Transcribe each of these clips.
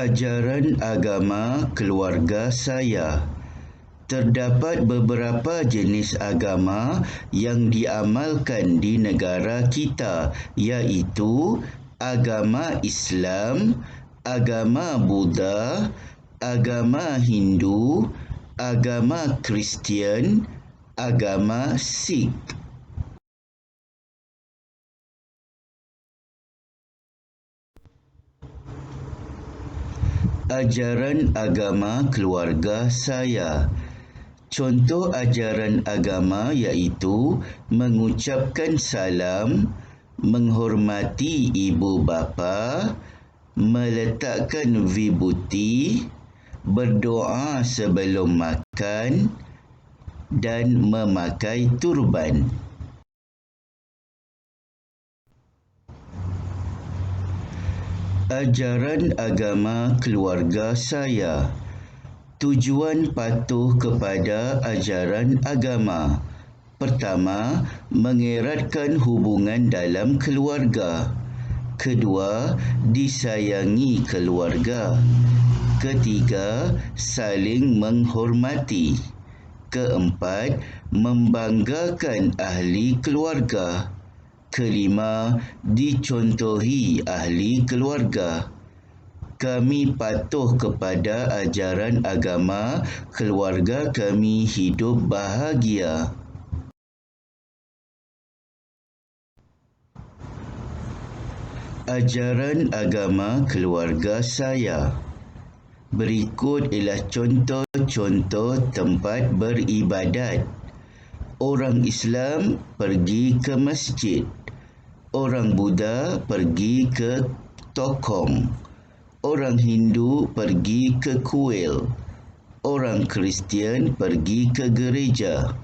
Ajaran agama keluarga saya. Terdapat beberapa jenis agama yang diamalkan di negara kita, iaitu agama Islam, agama Buddha, agama Hindu, agama Kristian, agama Sikh. Ajaran agama keluarga saya. Contoh ajaran agama iaitu mengucapkan salam, menghormati ibu bapa, meletakkan vibuti, berdoa sebelum makan dan memakai turban. Ajaran agama keluarga saya. Tujuan patuh kepada ajaran agama. Pertama, mengeratkan hubungan dalam keluarga. Kedua, disayangi keluarga. Ketiga, saling menghormati. Keempat, membanggakan ahli keluarga. Kelima, dicontohi ahli keluarga. Kami patuh kepada ajaran agama, keluarga kami hidup bahagia. Ajaran agama keluarga saya. Berikut ialah contoh-contoh tempat beribadat. Orang Islam pergi ke masjid. Orang Buddha pergi ke tokom. Orang Hindu pergi ke kuil. Orang Kristian pergi ke gereja.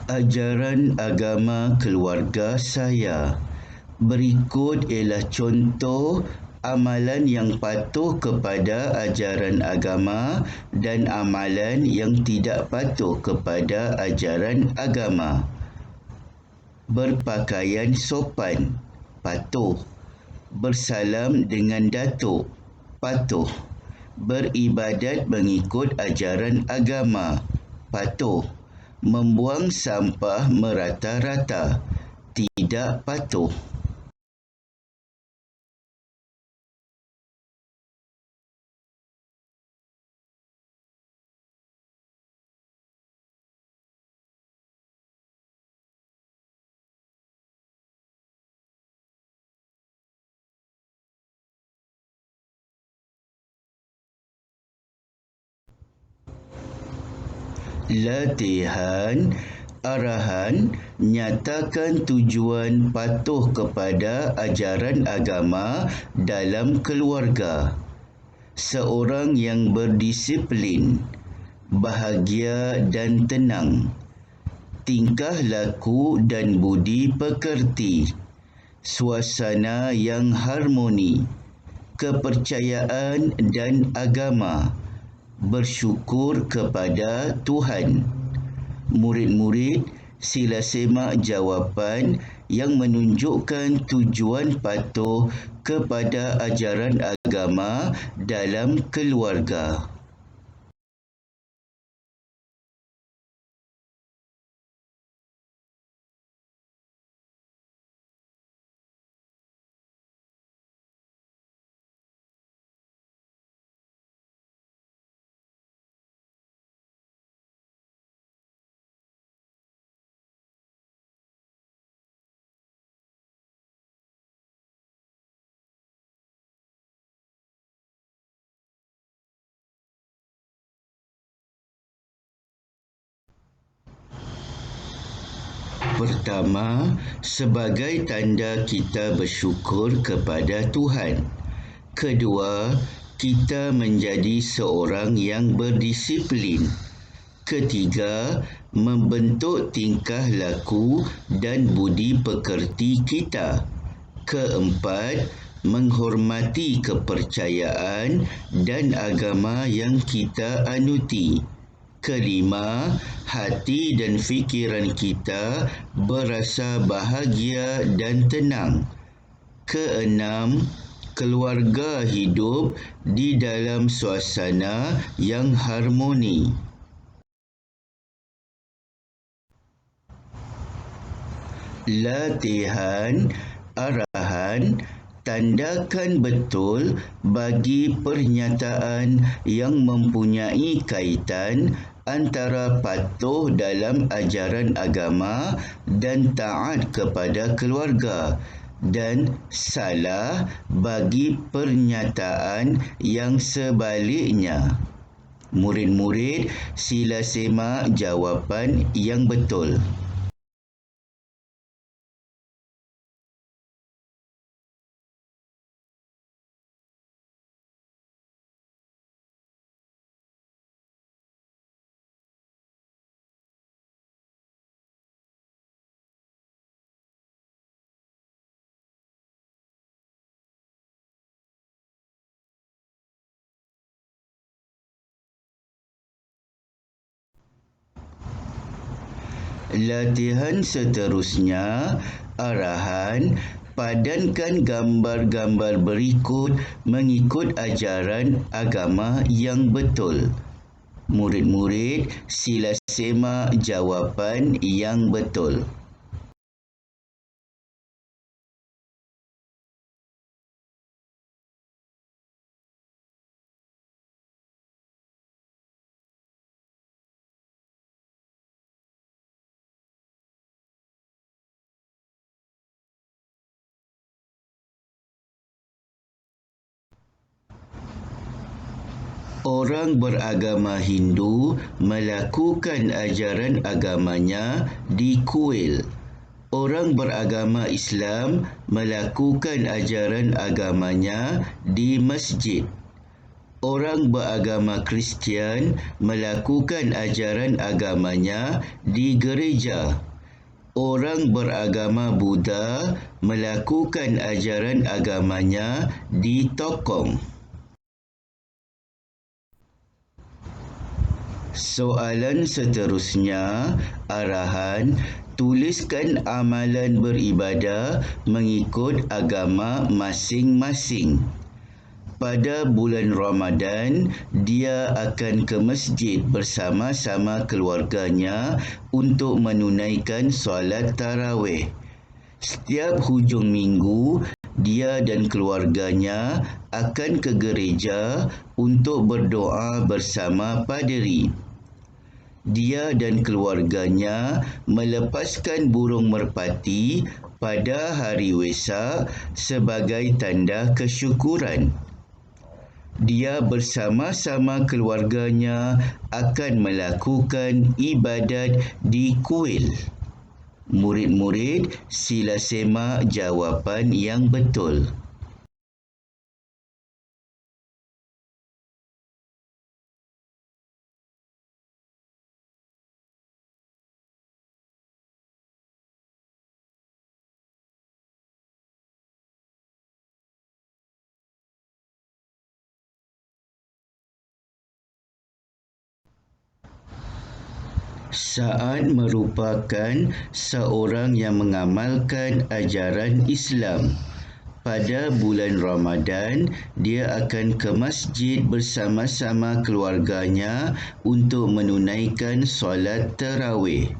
Ajaran agama keluarga saya. Berikut ialah contoh amalan yang patuh kepada ajaran agama dan amalan yang tidak patuh kepada ajaran agama. Berpakaian sopan, patuh. Bersalam dengan datuk, patuh. Beribadat mengikut ajaran agama, patuh. Membuang sampah merata-rata, tidak patuh. Latihan, arahan, nyatakan tujuan patuh kepada ajaran agama dalam keluarga. Seorang yang berdisiplin, bahagia dan tenang. Tingkah laku dan budi pekerti. Suasana yang harmoni. Kepercayaan dan agama. Bersyukur kepada Tuhan. Murid-murid sila semak jawapan yang menunjukkan tujuan patuh kepada ajaran agama dalam keluarga. Pertama, sebagai tanda kita bersyukur kepada Tuhan. Kedua, kita menjadi seorang yang berdisiplin. Ketiga, membentuk tingkah laku dan budi pekerti kita. Keempat, menghormati kepercayaan dan agama yang kita anuti. Kelima, hati dan fikiran kita berasa bahagia dan tenang. Keenam, keluarga hidup di dalam suasana yang harmoni. Latihan, arahan, tandakan betul bagi pernyataan yang mempunyai kaitan antara patuh dalam ajaran agama dan taat kepada keluarga, dan salah bagi pernyataan yang sebaliknya. Murid-murid, sila semak jawapan yang betul. Latihan seterusnya, arahan, padankan gambar-gambar berikut mengikut ajaran agama yang betul. Murid-murid, sila semak jawapan yang betul. Orang beragama Hindu melakukan ajaran agamanya di kuil. Orang beragama Islam melakukan ajaran agamanya di masjid. Orang beragama Kristian melakukan ajaran agamanya di gereja. Orang beragama Buddha melakukan ajaran agamanya di tokong. Soalan seterusnya, arahan, tuliskan amalan beribadah mengikut agama masing-masing. Pada bulan Ramadan, dia akan ke masjid bersama-sama keluarganya untuk menunaikan solat tarawih. Setiap hujung minggu, dia dan keluarganya akan ke gereja untuk berdoa bersama paderi. Dia dan keluarganya melepaskan burung merpati pada hari Wesak sebagai tanda kesyukuran. Dia bersama-sama keluarganya akan melakukan ibadat di kuil. Murid-murid, sila semak jawapan yang betul. Saad merupakan seorang yang mengamalkan ajaran Islam. Pada bulan Ramadan, dia akan ke masjid bersama-sama keluarganya untuk menunaikan solat tarawih.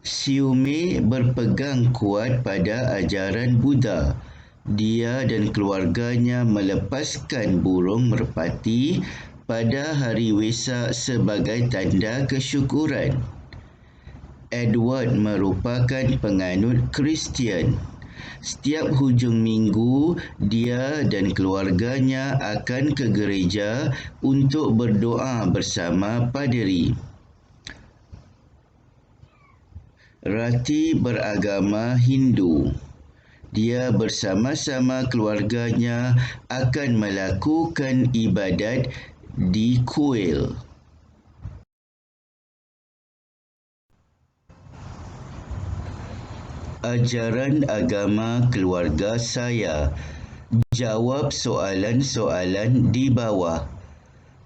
Siume berpegang kuat pada ajaran Buddha. Dia dan keluarganya melepaskan burung merpati pada hari Wesak sebagai tanda kesyukuran. Edward merupakan penganut Kristian. Setiap hujung minggu, dia dan keluarganya akan ke gereja untuk berdoa bersama paderi. Rati beragama Hindu. Dia bersama-sama keluarganya akan melakukan ibadat di kuil. Ajaran agama keluarga saya. Jawab soalan-soalan di bawah.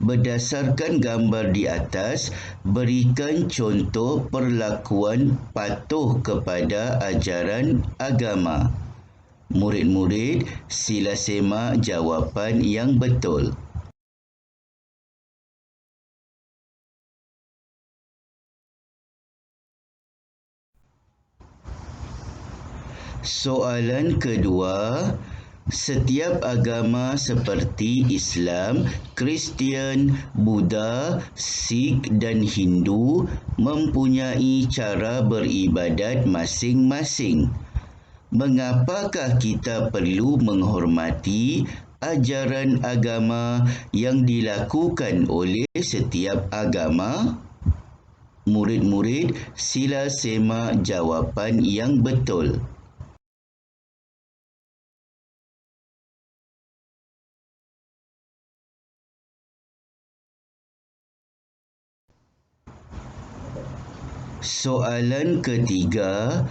Berdasarkan gambar di atas, berikan contoh perlakuan patuh kepada ajaran agama. Murid-murid, sila semak jawapan yang betul. Soalan kedua, setiap agama seperti Islam, Kristian, Buddha, Sikh dan Hindu mempunyai cara beribadat masing-masing. Mengapakah kita perlu menghormati ajaran agama yang dilakukan oleh setiap agama? Murid-murid, sila semak jawapan yang betul. Soalan ketiga,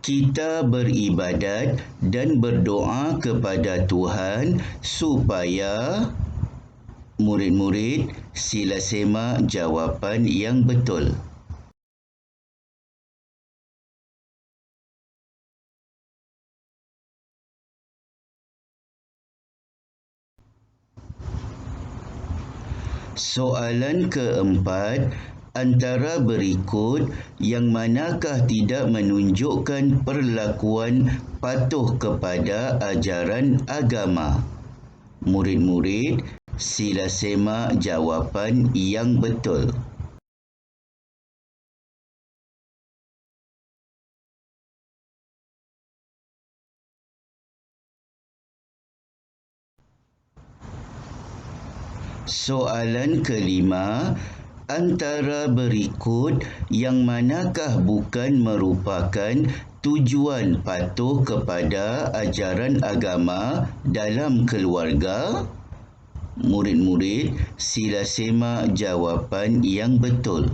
kita beribadat dan berdoa kepada Tuhan supaya murid-murid sila semak jawapan yang betul. Soalan keempat, antara berikut yang manakah tidak menunjukkan perlakuan patuh kepada ajaran agama? Murid-murid, sila semak jawapan yang betul. Soalan kelima, antara berikut yang manakah bukan merupakan tujuan patuh kepada ajaran agama dalam keluarga? Murid-murid, sila semak jawapan yang betul.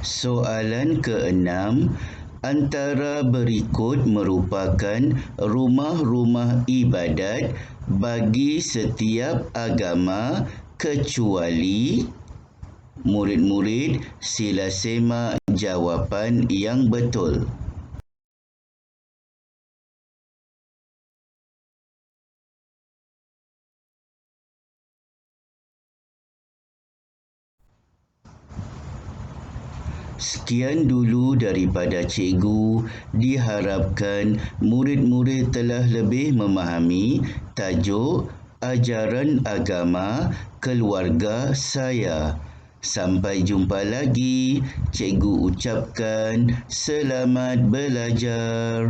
Soalan keenam, antara berikut merupakan rumah-rumah ibadat bagi setiap agama kecuali? Murid-murid, sila semak jawapan yang betul. Sekian dulu daripada cikgu. Diharapkan murid-murid telah lebih memahami tajuk ajaran agama keluarga saya. Sampai jumpa lagi. Cikgu ucapkan selamat belajar.